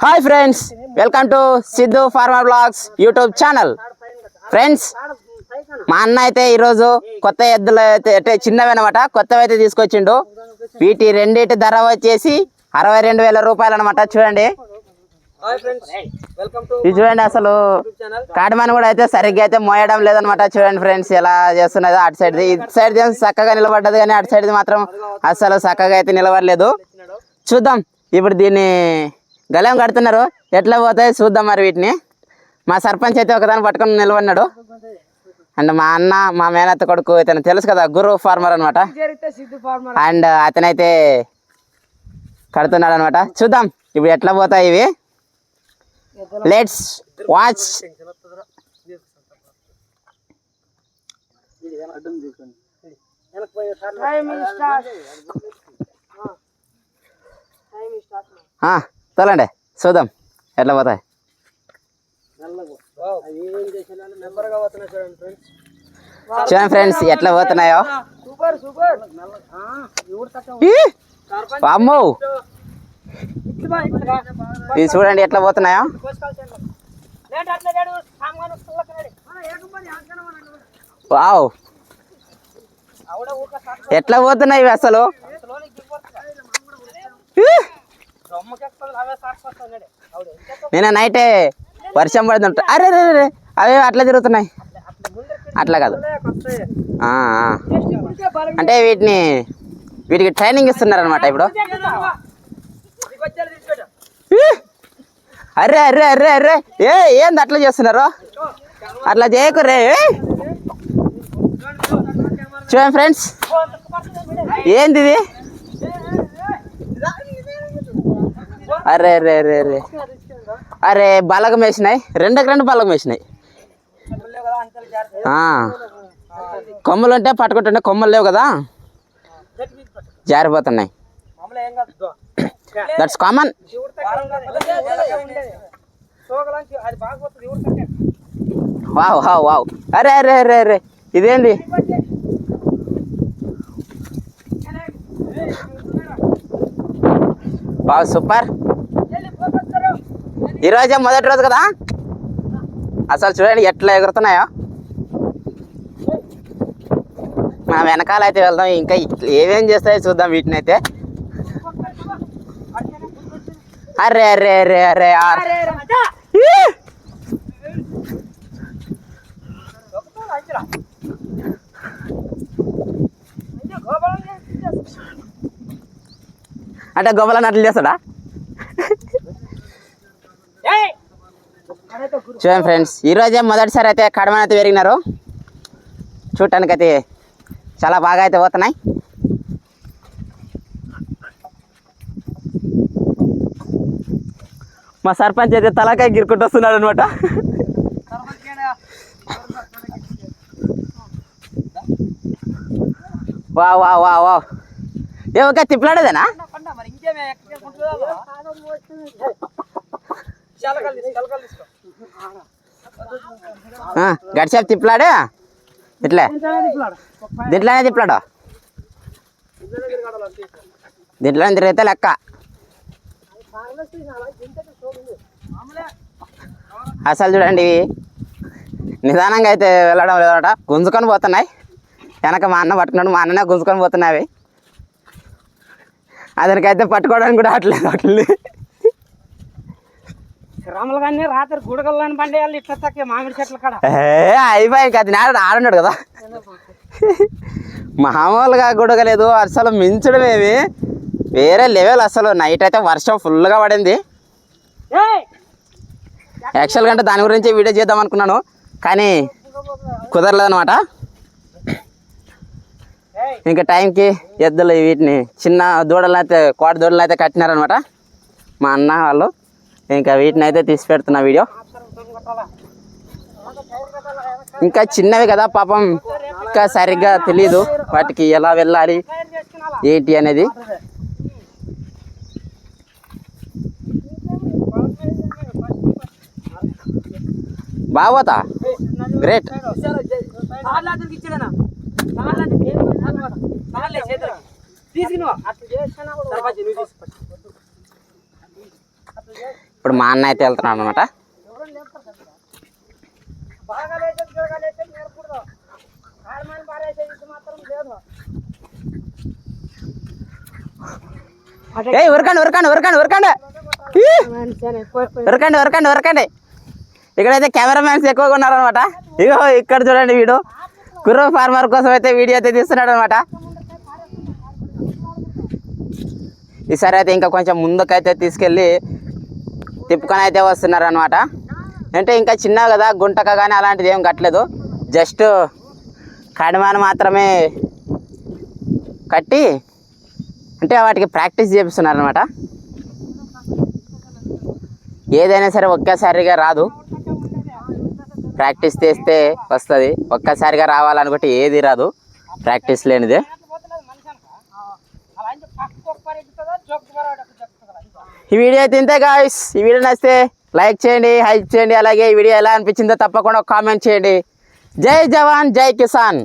Hi friends, welcome to Siddhu farmer vlogs YouTube channel. Friends, మా అన్న అయితే ఈరోజు కొత్త ఎద్దులు అయితే చిన్నవన్నమాట, కొత్తవి అయితే తీసుకొచ్చిండు. వీటి రెండింటి ధర వచ్చేసి 62,000 రూపాయలు అనమాట. చూడండి, ఇది చూడండి, అసలు కాడమని కూడా అయితే సరిగ్గా అయితే మోయడం లేదనమాట. చూడండి ఫ్రెండ్స్, ఎలా చేస్తున్నదో. అటు సైడ్ ఇటు సైడ్ చక్కగా నిలబడ్డది, కానీ అటు సైడ్ మాత్రం అసలు చక్కగా అయితే నిలబడలేదు. చూద్దాం, ఇప్పుడు దీన్ని గలం కడుతున్నారు, ఎట్లా పోతాయి చూద్దాం. మరి వీటిని మా సర్పంచ్ అయితే ఒకదాన్ని పట్టుకొని నిలబడినాడు. అండ్ మా అన్న, మా మేనత్త కొడుకు ఇతను తెలుసు కదా, గురు ఫార్మర్ అనమాట. అండ్ అతనైతే కడుతున్నాడు అనమాట. చూద్దాం ఇప్పుడు ఎట్లా పోతాయి ఇవి. Let's watch. తోలండి, చూద్దాం ఎట్లా పోతాయి. చూడండి ఫ్రెండ్స్, ఎట్లా పోతున్నాయో. అమ్మో, ఇది చూడండి ఎట్లా పోతున్నాయో. వావ్, ఎట్లా పోతున్నాయి అసలు. నేను నైటే వర్షం పడుతుంటా. అరే రే, అవే అట్లా తిరుగుతున్నాయి. అట్లా కాదు, అంటే వీటికి ట్రైనింగ్ ఇస్తున్నారు అనమాట ఇప్పుడు. అర్రే అర్రే అర్రే అర్రే, ఏంది అట్లా చేస్తున్నారు? అట్లా చేయకు రే. చూడండి ఫ్రెండ్స్, ఏంది ఇది? అరే అరే అరే అరే అరే, బలగం వేసినాయి, రెండు బలగం వేసినాయి. కొమ్మలు ఉంటే పట్టుకుంటుండే, కొమ్మలు లేవు కదా, జారిపోతున్నాయి. That's common. Wow wow wow, అరే అరే అరే అరే, ఇదేంది? Wow, super. ఈరోజే మొదటి రోజు కదా, అసలు చూడండి ఎట్లా ఎగురుతున్నాయో. మా వెనకాల అయితే వెళ్దాం, ఇంకా ఏమేం చేస్తాయో చూద్దాం వీటిని అయితే. అరే అరే అరే అరే, అంటే గొప్పలని అట్లా చేస్తాడా? చూడండి ఫ్రెండ్స్, ఈరోజే మొదటిసారి అయితే కడమని అయితే పెరిగినారు. చూడటానికి అయితే చాలా బాగా అయితే పోతున్నాయి. మా సర్పంచ్ అయితే తలకాయ గిరుకుంటూ వస్తున్నాడు అనమాట. వా వా వా వా, ఏమొక తిప్పలాడేదేనా? గడిసేపు తిప్పలాడే, ఇట్లే దీంట్లోనే తిప్పలాడు, దీంట్లోనే తిరిగితే లెక్క. అసలు చూడండి, నిదానంగా అయితే వెళ్ళడం లేదన్నమాట, గుంజుకొని పోతున్నాయి. వెనక మా అన్న పట్టుకున్నాడు, మా అన్ననే గుంజుకొని పోతున్నాయి. అతనికైతే పట్టుకోవడానికి కూడా అట్లేదు. రాత్రి గుడగల్లని బండేయాలి, ఇట్లా తక్కువ మామిడి చెట్ల కాడ అయిపోయి అది ఆడున్నాడు కదా. మామూలుగా గుడగలేదు, అసలు మించడమేమి వేరే లెవెల్. అసలు నైట్ అయితే వర్షం ఫుల్గా పడింది. యాక్చువల్గా అంటే దాని గురించి వీడియో చేద్దాం అనుకున్నాను, కానీ కుదరలేదనమాట. ఇంకా టైంకి ఎద్దులు వీటిని చిన్న దూడలను అయితే, కోట దూడలను అయితే కట్టినారనమాట మా అన్న వాళ్ళు. ఇంకా వీటిని అయితే తీసి పెడుతున్నా వీడియో. ఇంకా చిన్నవి కదా పాపం, ఇంకా సరిగ్గా తెలీదు వాటికి ఎలా వెళ్ళాలి ఏంటి అనేది. బాగోతా, గ్రేట్. ఇప్పుడు మా అన్న అయితే వెళ్తున్నాడు అనమాట. బాగా లేచేది గిడగా లేచేది నేర్పకూడదు. కాడమాని పారేసేది ఇది మాత్రం లేదు. ఏ ఉరకండి ఉరకండి ఉరకండి ఉరకండి ఉరకండి ఉరకండి ఉరకండి. ఇక్కడైతే కెమెరామ్యాన్స్ ఎక్కువగా ఉన్నారనమాట. ఇగో ఇక్కడ చూడండి, వీడు గుర్రం ఫార్మర్ కోసం అయితే వీడియో అయితే తీస్తున్నాడు అనమాట. ఈసారి అయితే ఇంకా కొంచెం ముందుకైతే తీసుకెళ్ళి తిప్పుకొని అయితే వస్తున్నారు అనమాట. అంటే ఇంకా చిన్న కదా, గుంటక కానీ అలాంటిది ఏం కట్టలేదు, జస్ట్ కడిమాను మాత్రమే కట్టి అంటే వాటికి ప్రాక్టీస్ చేపిస్తున్నారు అనమాట. ఏదైనా సరే ఒక్కసారిగా రాదు, ప్రాక్టీస్ చేస్తే వస్తుంది. ఒక్కసారిగా రావాలనుకుంటే ఏది రాదు, ప్రాక్టీస్ లేనిదే. ఈ వీడియో అయితే ఇంతే గాయ్స్. ఈ వీడియో నచ్చితే లైక్ చేయండి, హైప్ చేయండి. అలాగే ఈ వీడియో ఎలా అనిపించిందో తప్పకుండా కామెంట్ చేయండి. జై జవాన్ జై కిసాన్.